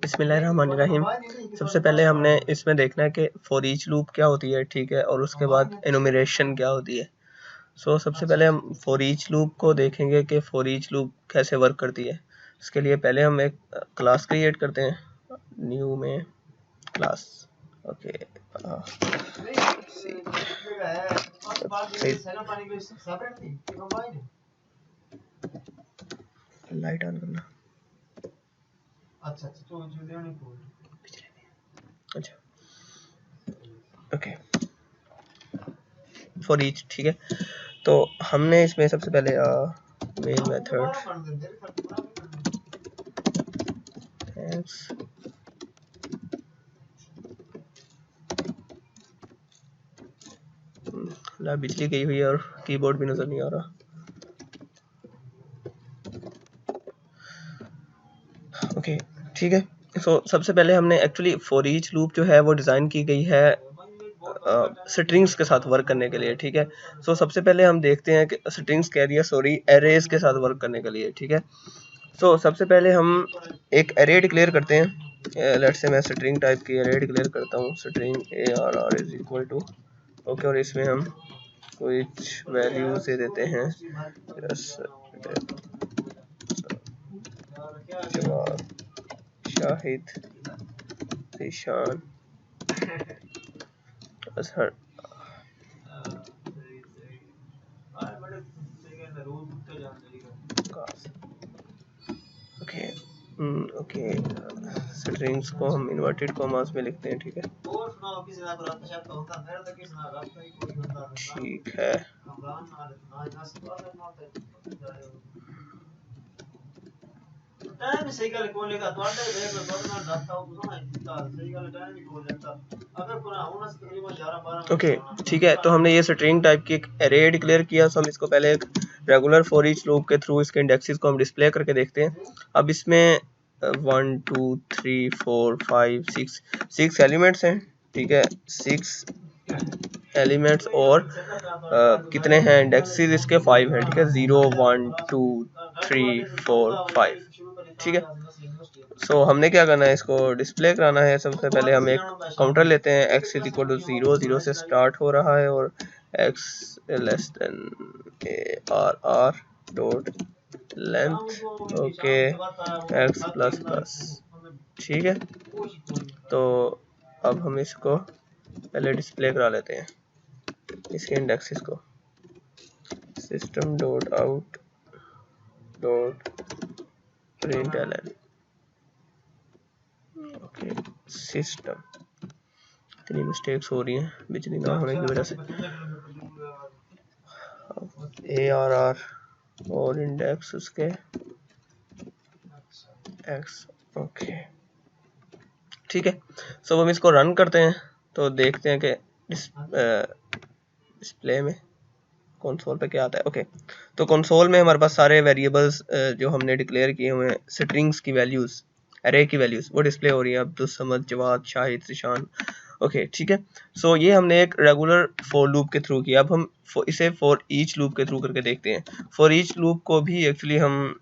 बिस्मिल्लाहिर्रहमानिर्रहीम। सबसे पहले हमने इसमें देखना है कि फॉर ईच लूप क्या होती है, ठीक है, और उसके बाद एनुमरेशन क्या होती है। सबसे पहले हम फॉर ईच लूप को देखेंगे कि फॉर ईच लूप कैसे वर्क करती है। इसके लिए पहले हम एक क्लास क्रिएट करते हैं, न्यू में क्लास। ओके, लाइट ऑन करना। अच्छा, ओके, फॉर ईच, ठीक है। तो हमने इसमें सबसे पहले मेन मेथड बिजली गई हुई है और कीबोर्ड भी नजर नहीं आ रहा। ओके, ठीक है। सबसे पहले हमने एक्चुअली फॉर ईच लूप जो है वो डिज़ाइन की गई है स्ट्रिंग्स के साथ वर्क करने के लिए, ठीक है। सबसे पहले हम देखते हैं कि स्ट्रिंग्स कह दिया, सॉरी, एरेज के साथ वर्क करने के लिए, ठीक है। सबसे पहले हम एक एरे डिक्लेयर करते हैं। लेट्स से मैं स्ट्रिंग टाइप की एरे डिक्लेयर करता हूँ, string ARR is equal to, okay, और इसमें हम कुछ वैल्यू से देते हैं, जवाब, Shahid, Ishan, Azhar. Okay, okay, strings को हम इन्वर्टेड कॉमास में लिखते हैं, ठीक है। ठीक है, ओके, ठीक है। तो हमने ये स्ट्रिंग टाइप की एक एरे डिक्लेयर किया। हम इसको पहले एक रेगुलर फॉर ईच लूप के थ्रू इसके इंडेक्सेस को हम डिस्प्ले करके देखते हैं। अब इसमें 1 2 3 4 5 6 एलिमेंट्स हैं, ठीक है, 6 एलिमेंट्स, और कितने हैं इंडेक्सेस इसके, 5 हैं, ठीक है, 0 1 2 3 4 5, ठीक है। हमने क्या करना है, इसको डिस्प्ले कराना है। सबसे पहले हम एक काउंटर लेते हैं, x इज इक्वल टू 0, 0 से स्टार्ट हो रहा है, और x less than ARR dot length, okay, x plus plus, ठीक है। तो अब हम इसको पहले डिस्प्ले करा लेते हैं, इसके इंडेक्सेस को। System dot out dot println, okay, system. इतनी मिस्टेक्स हो रही हैं बिजली ना होने की वजह से। ARR और इंडेक्स उसके x, ओके, ठीक है। हम इसको रन करते हैं तो देखते हैं कि डिस्प्ले में कंसोल पे क्या आता है। ओके, तो कंसोल में हमारे पास सारे वेरिएबल्स जो हमने डिक्लेयर किए हुए हैं, स्ट्रिंग्स की वैल्यूज, एरे की वैल्यूज, वो डिस्प्ले हो रही है। अब्दुल समद, जवाद, शाहिद, ईशान, ओके, ठीक है। ये हमने एक रेगुलर फॉर लूप के थ्रू किया। अब हम इसे फॉर ईच लूप के थ्रू करके देखते हैं। फॉर ईच लूप को भी एक्चुअली हम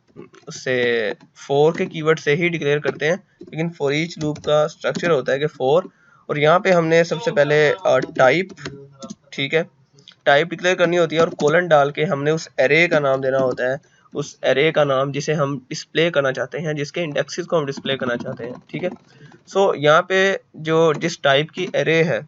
उससे फॉर के कीवर्ड से ही डिक्लेयर करते हैं, लेकिन फॉर ईच लूप का स्ट्रक्चर होता है कि फॉर, और यहाँ पे हमने सबसे पहले टाइप, ठीक है, टाइप डिक्लेयर करनी होती है, और कोलन डाल के हमने उस एरे का नाम देना होता है, उस एरे का नाम जिसे हम डिस्प्ले करना चाहते हैं, जिसके इंडेक्सेस को हम डिस्प्ले करना चाहते हैं, ठीक है। यहाँ पे जो जिस टाइप की एरे है,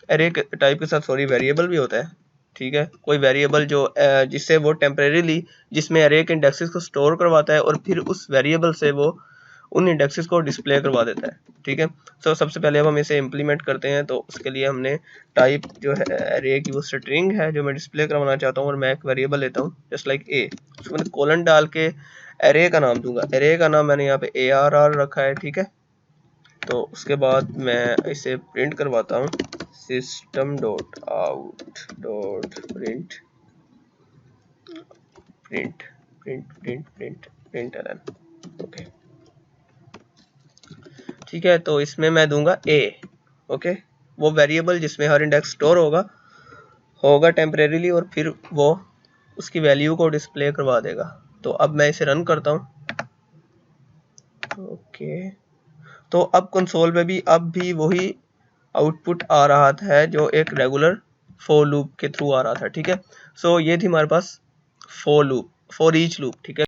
एरे टाइप के साथ सॉरी वेरिएबल भी होता है, ठीक है। कोई वेरिएबल जो जिससे वो टेम्परेरीली जिसमें एरे के इंडेक्सेस को स्टोर करवाता है, और फिर उस वेरिएबल से वो उन इंडेक्सेस को डिस्प्ले करवा देता है, ठीक है। सबसे पहले अब हम इसे इम्प्लीमेंट करते हैं। तो उसके लिए हमने टाइप जो है एरे की वो स्ट्रिंग है जो मैं डिस्प्ले करवाना चाहता हूँ, और मैं एक वेरिएबल लेता हूँ जस्ट लाइक ए, उसको मैंने कोलन डाल के एरे का नाम दूंगा। एरे का नाम मैंने यहाँ पे ARR रखा है, ठीक है। तो उसके बाद मैं इसे प्रिंट करवाता हूँ, system dot out dot print print print print print println, okay, ठीक है। तो इसमें मैं दूंगा ए, ओके, वो वेरिएबल जिसमें हर इंडेक्स स्टोर होगा टेम्परेरीली, और फिर वो उसकी वैल्यू को डिस्प्ले करवा देगा। तो अब मैं इसे रन करता हूँ, ओके, तो अब कंसोल पे भी अब भी वही आउटपुट आ रहा है जो एक रेगुलर फॉर लूप के थ्रू आ रहा था। ठीक है, सो ये थी हमारे पास for loop, for each loop. ठीक है।